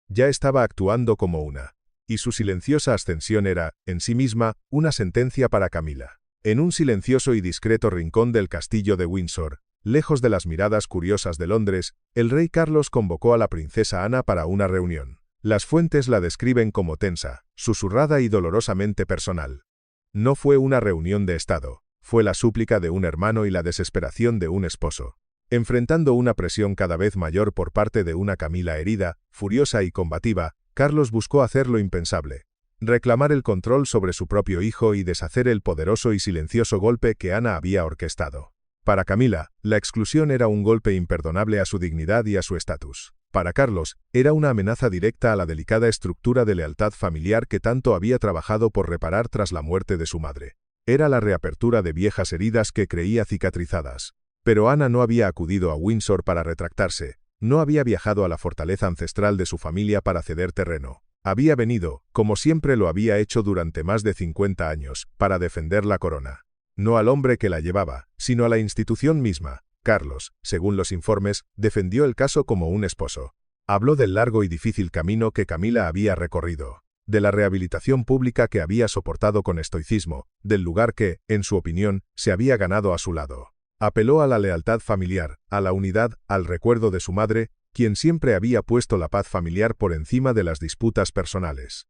Ya estaba actuando como una. Y su silenciosa ascensión era, en sí misma, una sentencia para Camila. En un silencioso y discreto rincón del castillo de Windsor, lejos de las miradas curiosas de Londres, el rey Carlos convocó a la princesa Ana para una reunión. Las fuentes la describen como tensa, susurrada y dolorosamente personal. No fue una reunión de estado, fue la súplica de un hermano y la desesperación de un esposo. Enfrentando una presión cada vez mayor por parte de una Camila herida, furiosa y combativa, Carlos buscó hacer lo impensable: reclamar el control sobre su propio hijo y deshacer el poderoso y silencioso golpe que Ana había orquestado. Para Camila, la exclusión era un golpe imperdonable a su dignidad y a su estatus. Para Carlos, era una amenaza directa a la delicada estructura de lealtad familiar que tanto había trabajado por reparar tras la muerte de su madre. Era la reapertura de viejas heridas que creía cicatrizadas. Pero Ana no había acudido a Windsor para retractarse, no había viajado a la fortaleza ancestral de su familia para ceder terreno. Había venido, como siempre lo había hecho durante más de 50 años, para defender la corona. No al hombre que la llevaba, sino a la institución misma. Carlos, según los informes, defendió el caso como un esposo. Habló del largo y difícil camino que Camila había recorrido, de la rehabilitación pública que había soportado con estoicismo, del lugar que, en su opinión, se había ganado a su lado. Apeló a la lealtad familiar, a la unidad, al recuerdo de su madre, quien siempre había puesto la paz familiar por encima de las disputas personales.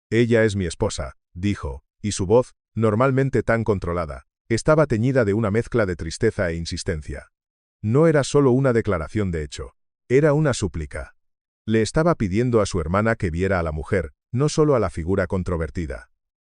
Ella es mi esposa, dijo, y su voz, normalmente tan controlada, estaba teñida de una mezcla de tristeza e insistencia. No era solo una declaración de hecho, era una súplica. Le estaba pidiendo a su hermana que viera a la mujer, no solo a la figura controvertida.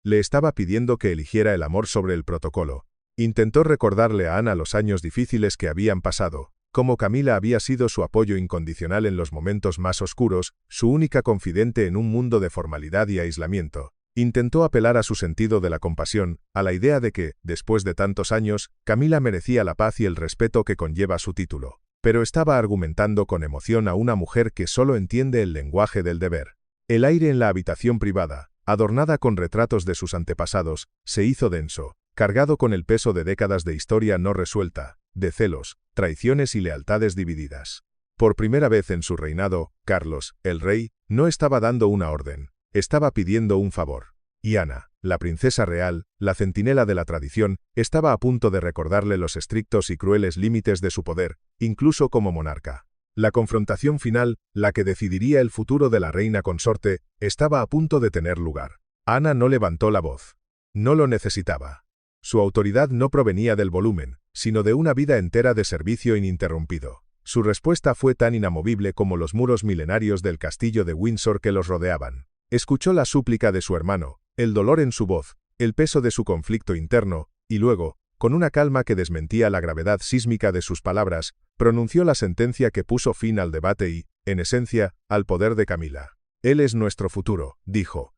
Le estaba pidiendo que eligiera el amor sobre el protocolo. Intentó recordarle a Ana los años difíciles que habían pasado, cómo Camila había sido su apoyo incondicional en los momentos más oscuros, su única confidente en un mundo de formalidad y aislamiento. Intentó apelar a su sentido de la compasión, a la idea de que, después de tantos años, Camila merecía la paz y el respeto que conlleva su título. Pero estaba argumentando con emoción a una mujer que solo entiende el lenguaje del deber. El aire en la habitación privada, adornada con retratos de sus antepasados, se hizo denso, cargado con el peso de décadas de historia no resuelta, de celos, traiciones y lealtades divididas. Por primera vez en su reinado, Carlos, el rey, no estaba dando una orden, estaba pidiendo un favor. Y Ana, la princesa real, la centinela de la tradición, estaba a punto de recordarle los estrictos y crueles límites de su poder, incluso como monarca. La confrontación final, la que decidiría el futuro de la reina consorte, estaba a punto de tener lugar. Ana no levantó la voz. No lo necesitaba. Su autoridad no provenía del volumen, sino de una vida entera de servicio ininterrumpido. Su respuesta fue tan inamovible como los muros milenarios del castillo de Windsor que los rodeaban. Escuchó la súplica de su hermano, el dolor en su voz, el peso de su conflicto interno, y luego, con una calma que desmentía la gravedad sísmica de sus palabras, pronunció la sentencia que puso fin al debate y, en esencia, al poder de Camila. Él es nuestro futuro, dijo.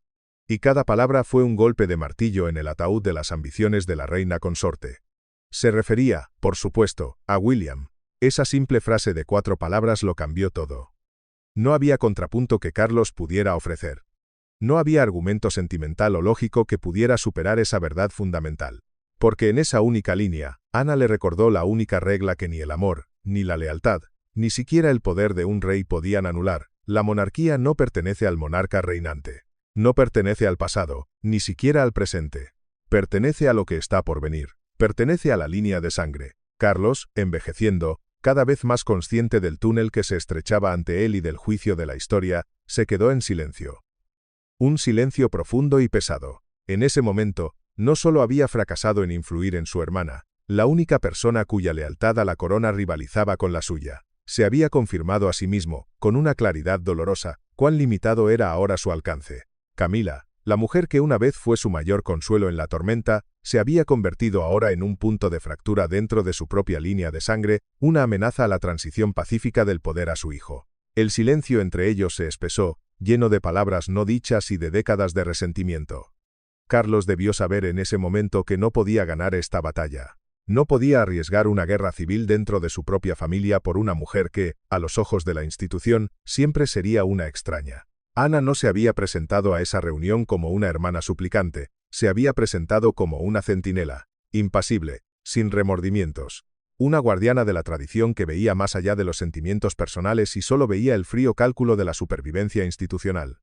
Y cada palabra fue un golpe de martillo en el ataúd de las ambiciones de la reina consorte. Se refería, por supuesto, a William. Esa simple frase de 4 palabras lo cambió todo. No había contrapunto que Carlos pudiera ofrecer. No había argumento sentimental o lógico que pudiera superar esa verdad fundamental. Porque en esa única línea, Ana le recordó la única regla que ni el amor, ni la lealtad, ni siquiera el poder de un rey podían anular: la monarquía no pertenece al monarca reinante. No pertenece al pasado, ni siquiera al presente. Pertenece a lo que está por venir. Pertenece a la línea de sangre. Carlos, envejeciendo, cada vez más consciente del túnel que se estrechaba ante él y del juicio de la historia, se quedó en silencio. Un silencio profundo y pesado. En ese momento, no solo había fracasado en influir en su hermana, la única persona cuya lealtad a la corona rivalizaba con la suya. Se había confirmado a sí mismo, con una claridad dolorosa, cuán limitado era ahora su alcance. Camila, la mujer que una vez fue su mayor consuelo en la tormenta, se había convertido ahora en un punto de fractura dentro de su propia línea de sangre, una amenaza a la transición pacífica del poder a su hijo. El silencio entre ellos se espesó, lleno de palabras no dichas y de décadas de resentimiento. Carlos debió saber en ese momento que no podía ganar esta batalla. No podía arriesgar una guerra civil dentro de su propia familia por una mujer que, a los ojos de la institución, siempre sería una extraña. Ana no se había presentado a esa reunión como una hermana suplicante, se había presentado como una centinela, impasible, sin remordimientos. Una guardiana de la tradición que veía más allá de los sentimientos personales y solo veía el frío cálculo de la supervivencia institucional.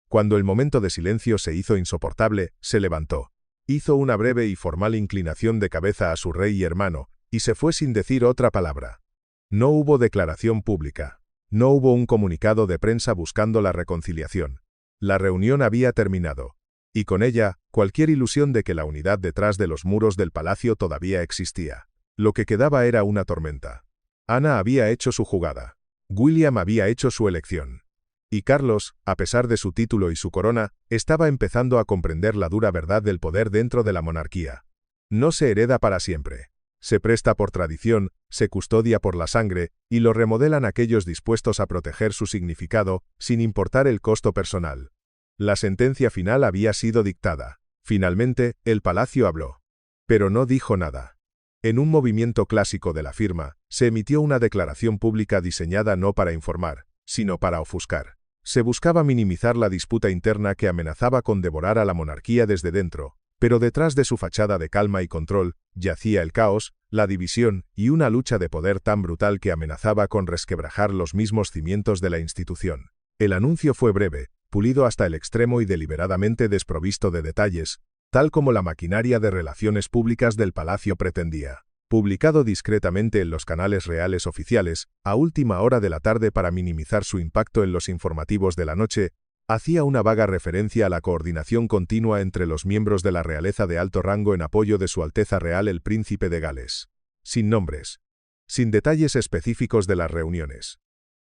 Cuando el momento de silencio se hizo insoportable, se levantó. Hizo una breve y formal inclinación de cabeza a su rey y hermano, y se fue sin decir otra palabra. No hubo declaración pública. No hubo un comunicado de prensa buscando la reconciliación. La reunión había terminado. Y con ella, cualquier ilusión de que la unidad detrás de los muros del palacio todavía existía. Lo que quedaba era una tormenta. Ana había hecho su jugada. William había hecho su elección. Y Carlos, a pesar de su título y su corona, estaba empezando a comprender la dura verdad del poder dentro de la monarquía. No se hereda para siempre. Se presta por tradición, se custodia por la sangre, y lo remodelan aquellos dispuestos a proteger su significado, sin importar el costo personal. La sentencia final había sido dictada. Finalmente, el palacio habló. Pero no dijo nada. En un movimiento clásico de la firma, se emitió una declaración pública diseñada no para informar, sino para ofuscar. Se buscaba minimizar la disputa interna que amenazaba con devorar a la monarquía desde dentro, pero detrás de su fachada de calma y control, yacía el caos, la división y una lucha de poder tan brutal que amenazaba con resquebrajar los mismos cimientos de la institución. El anuncio fue breve, pulido hasta el extremo y deliberadamente desprovisto de detalles, tal como la maquinaria de relaciones públicas del palacio pretendía. Publicado discretamente en los canales reales oficiales, a última hora de la tarde para minimizar su impacto en los informativos de la noche, hacía una vaga referencia a la coordinación continua entre los miembros de la realeza de alto rango en apoyo de Su Alteza Real el Príncipe de Gales. Sin nombres. Sin detalles específicos de las reuniones.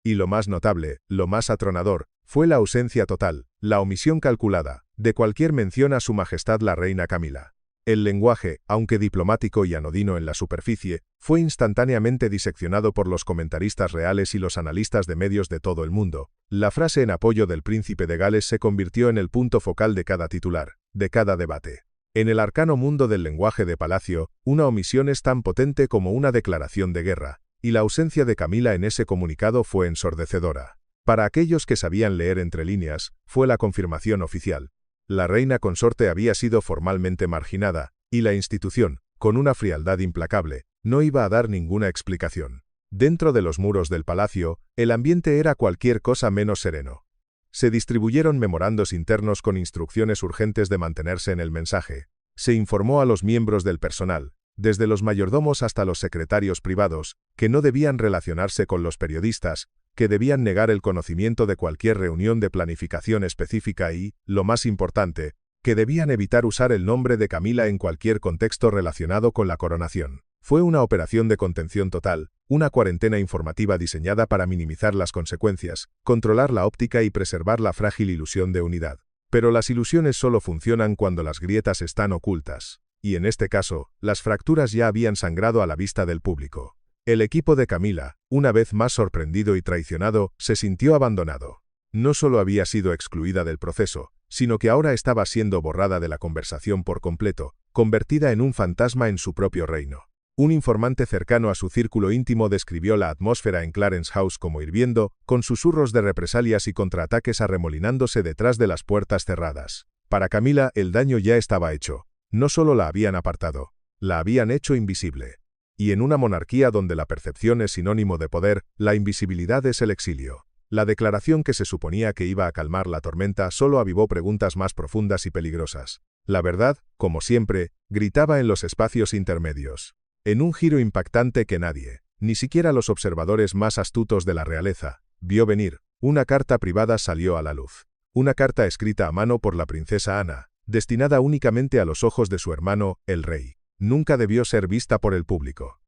Y lo más notable, lo más atronador, fue la ausencia total, la omisión calculada, de cualquier mención a Su Majestad la Reina Camila. El lenguaje, aunque diplomático y anodino en la superficie, fue instantáneamente diseccionado por los comentaristas reales y los analistas de medios de todo el mundo. La frase en apoyo del Príncipe de Gales se convirtió en el punto focal de cada titular, de cada debate. En el arcano mundo del lenguaje de palacio, una omisión es tan potente como una declaración de guerra, y la ausencia de Camila en ese comunicado fue ensordecedora. Para aquellos que sabían leer entre líneas, fue la confirmación oficial. La reina consorte había sido formalmente marginada, y la institución, con una frialdad implacable, no iba a dar ninguna explicación. Dentro de los muros del palacio, el ambiente era cualquier cosa menos sereno. Se distribuyeron memorandos internos con instrucciones urgentes de mantenerse en el mensaje. Se informó a los miembros del personal, desde los mayordomos hasta los secretarios privados, que no debían relacionarse con los periodistas, que debían negar el conocimiento de cualquier reunión de planificación específica y, lo más importante, que debían evitar usar el nombre de Camila en cualquier contexto relacionado con la coronación. Fue una operación de contención total, una cuarentena informativa diseñada para minimizar las consecuencias, controlar la óptica y preservar la frágil ilusión de unidad. Pero las ilusiones solo funcionan cuando las grietas están ocultas. Y en este caso, las fracturas ya habían sangrado a la vista del público. El equipo de Camila, una vez más sorprendido y traicionado, se sintió abandonado. No solo había sido excluida del proceso, sino que ahora estaba siendo borrada de la conversación por completo, convertida en un fantasma en su propio reino. Un informante cercano a su círculo íntimo describió la atmósfera en Clarence House como hirviendo, con susurros de represalias y contraataques arremolinándose detrás de las puertas cerradas. Para Camila, el daño ya estaba hecho. No solo la habían apartado, la habían hecho invisible. Y en una monarquía donde la percepción es sinónimo de poder, la invisibilidad es el exilio. La declaración que se suponía que iba a calmar la tormenta solo avivó preguntas más profundas y peligrosas. La verdad, como siempre, gritaba en los espacios intermedios. En un giro impactante que nadie, ni siquiera los observadores más astutos de la realeza, vio venir, una carta privada salió a la luz. Una carta escrita a mano por la princesa Ana, destinada únicamente a los ojos de su hermano, el rey. Nunca debió ser vista por el público.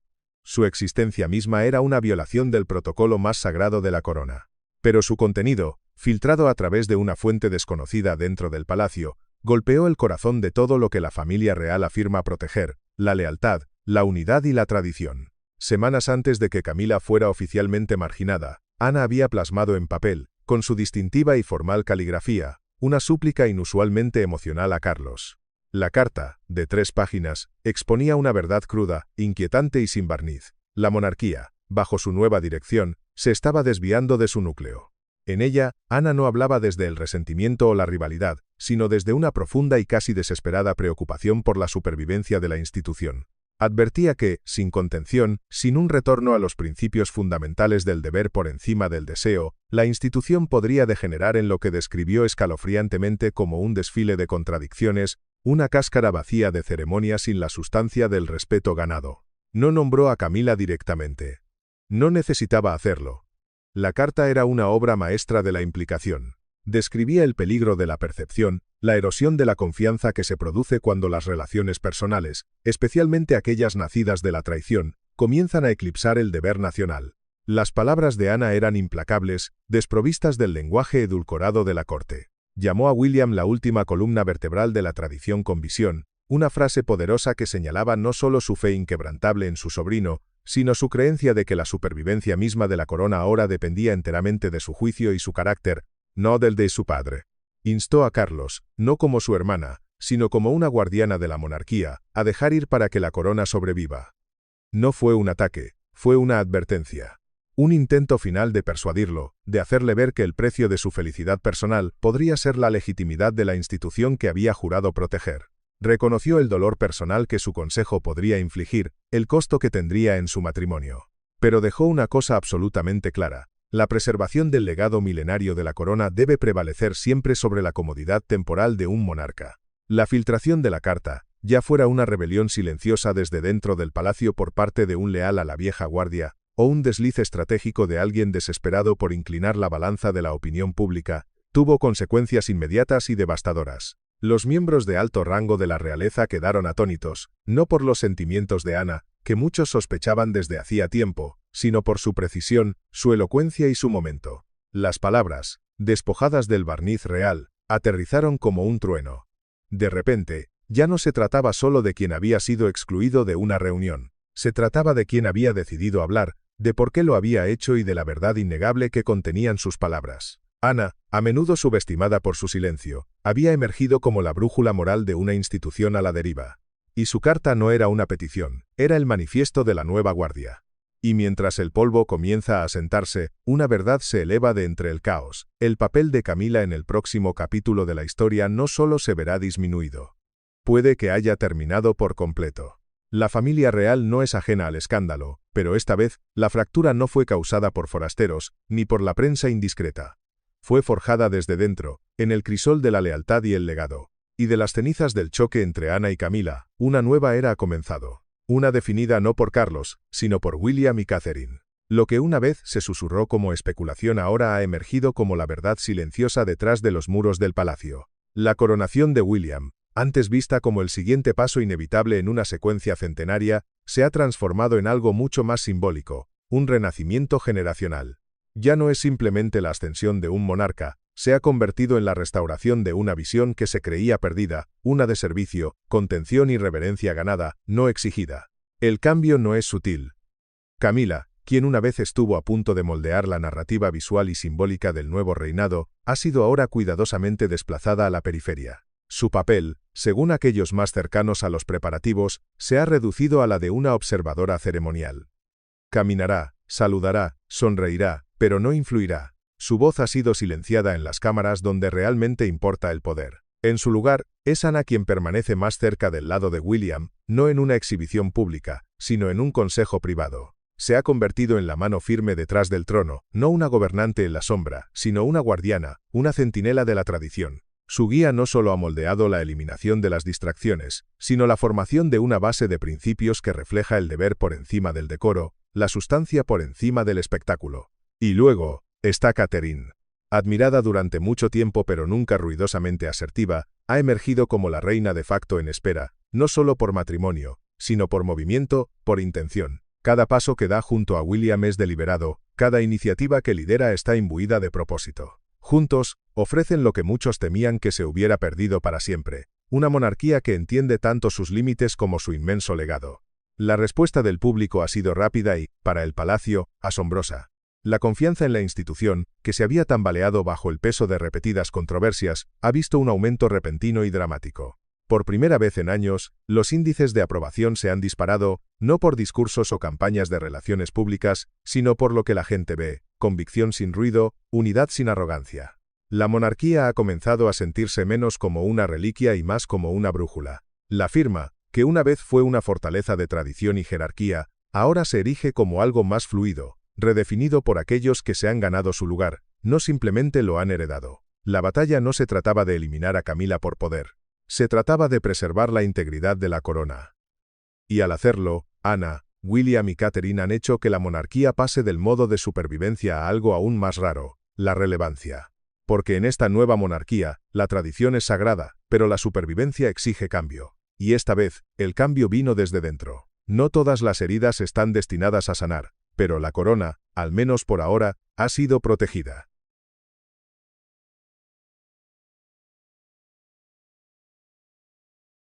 Su existencia misma era una violación del protocolo más sagrado de la corona. Pero su contenido, filtrado a través de una fuente desconocida dentro del palacio, golpeó el corazón de todo lo que la familia real afirma proteger: la lealtad, la unidad y la tradición. Semanas antes de que Camila fuera oficialmente marginada, Ana había plasmado en papel, con su distintiva y formal caligrafía, una súplica inusualmente emocional a Carlos. La carta, de 3 páginas, exponía una verdad cruda, inquietante y sin barniz. La monarquía, bajo su nueva dirección, se estaba desviando de su núcleo. En ella, Ana no hablaba desde el resentimiento o la rivalidad, sino desde una profunda y casi desesperada preocupación por la supervivencia de la institución. Advertía que, sin contención, sin un retorno a los principios fundamentales del deber por encima del deseo, la institución podría degenerar en lo que describió escalofriantemente como un desfile de contradicciones, una cáscara vacía de ceremonia sin la sustancia del respeto ganado. No nombró a Camila directamente. No necesitaba hacerlo. La carta era una obra maestra de la implicación. Describía el peligro de la percepción, la erosión de la confianza que se produce cuando las relaciones personales, especialmente aquellas nacidas de la traición, comienzan a eclipsar el deber nacional. Las palabras de Ana eran implacables, desprovistas del lenguaje edulcorado de la corte. Llamó a William la última columna vertebral de la tradición con visión, una frase poderosa que señalaba no solo su fe inquebrantable en su sobrino, sino su creencia de que la supervivencia misma de la corona ahora dependía enteramente de su juicio y su carácter, no del de su padre. Instó a Carlos, no como su hermana, sino como una guardiana de la monarquía, a dejar ir para que la corona sobreviva. No fue un ataque, fue una advertencia. Un intento final de persuadirlo, de hacerle ver que el precio de su felicidad personal podría ser la legitimidad de la institución que había jurado proteger. Reconoció el dolor personal que su consejo podría infligir, el costo que tendría en su matrimonio. Pero dejó una cosa absolutamente clara: la preservación del legado milenario de la corona debe prevalecer siempre sobre la comodidad temporal de un monarca. La filtración de la carta, ya fuera una rebelión silenciosa desde dentro del palacio por parte de un leal a la vieja guardia, o un desliz estratégico de alguien desesperado por inclinar la balanza de la opinión pública, tuvo consecuencias inmediatas y devastadoras. Los miembros de alto rango de la realeza quedaron atónitos, no por los sentimientos de Ana, que muchos sospechaban desde hacía tiempo, sino por su precisión, su elocuencia y su momento. Las palabras, despojadas del barniz real, aterrizaron como un trueno. De repente, ya no se trataba solo de quien había sido excluido de una reunión. Se trataba de quien había decidido hablar, de por qué lo había hecho y de la verdad innegable que contenían sus palabras. Ana, a menudo subestimada por su silencio, había emergido como la brújula moral de una institución a la deriva. Y su carta no era una petición, era el manifiesto de la nueva guardia. Y mientras el polvo comienza a asentarse, una verdad se eleva de entre el caos. El papel de Camila en el próximo capítulo de la historia no solo se verá disminuido. Puede que haya terminado por completo. La familia real no es ajena al escándalo, pero esta vez, la fractura no fue causada por forasteros, ni por la prensa indiscreta. Fue forjada desde dentro, en el crisol de la lealtad y el legado. Y de las cenizas del choque entre Ana y Camila, una nueva era ha comenzado. Una definida no por Carlos, sino por William y Catherine. Lo que una vez se susurró como especulación ahora ha emergido como la verdad silenciosa detrás de los muros del palacio. La coronación de William, antes vista como el siguiente paso inevitable en una secuencia centenaria, se ha transformado en algo mucho más simbólico, un renacimiento generacional. Ya no es simplemente la ascensión de un monarca, se ha convertido en la restauración de una visión que se creía perdida, una de servicio, contención y reverencia ganada, no exigida. El cambio no es sutil. Camila, quien una vez estuvo a punto de moldear la narrativa visual y simbólica del nuevo reinado, ha sido ahora cuidadosamente desplazada a la periferia. Su papel, según aquellos más cercanos a los preparativos, se ha reducido a la de una observadora ceremonial. Caminará, saludará, sonreirá, pero no influirá. Su voz ha sido silenciada en las cámaras donde realmente importa el poder. En su lugar, es Ana quien permanece más cerca del lado de William, no en una exhibición pública, sino en un consejo privado. Se ha convertido en la mano firme detrás del trono, no una gobernante en la sombra, sino una guardiana, una centinela de la tradición. Su guía no solo ha moldeado la eliminación de las distracciones, sino la formación de una base de principios que refleja el deber por encima del decoro, la sustancia por encima del espectáculo. Y luego, está Catherine. Admirada durante mucho tiempo pero nunca ruidosamente asertiva, ha emergido como la reina de facto en espera, no solo por matrimonio, sino por movimiento, por intención. Cada paso que da junto a William es deliberado, cada iniciativa que lidera está imbuida de propósito. Juntos, ofrecen lo que muchos temían que se hubiera perdido para siempre, una monarquía que entiende tanto sus límites como su inmenso legado. La respuesta del público ha sido rápida y, para el palacio, asombrosa. La confianza en la institución, que se había tambaleado bajo el peso de repetidas controversias, ha visto un aumento repentino y dramático. Por primera vez en años, los índices de aprobación se han disparado, no por discursos o campañas de relaciones públicas, sino por lo que la gente ve: convicción sin ruido, unidad sin arrogancia. La monarquía ha comenzado a sentirse menos como una reliquia y más como una brújula. La firma, que una vez fue una fortaleza de tradición y jerarquía, ahora se erige como algo más fluido, redefinido por aquellos que se han ganado su lugar, no simplemente lo han heredado. La batalla no se trataba de eliminar a Camila por poder. Se trataba de preservar la integridad de la corona. Y al hacerlo, Ana, William y Catherine han hecho que la monarquía pase del modo de supervivencia a algo aún más raro: la relevancia. Porque en esta nueva monarquía, la tradición es sagrada, pero la supervivencia exige cambio. Y esta vez, el cambio vino desde dentro. No todas las heridas están destinadas a sanar, pero la corona, al menos por ahora, ha sido protegida.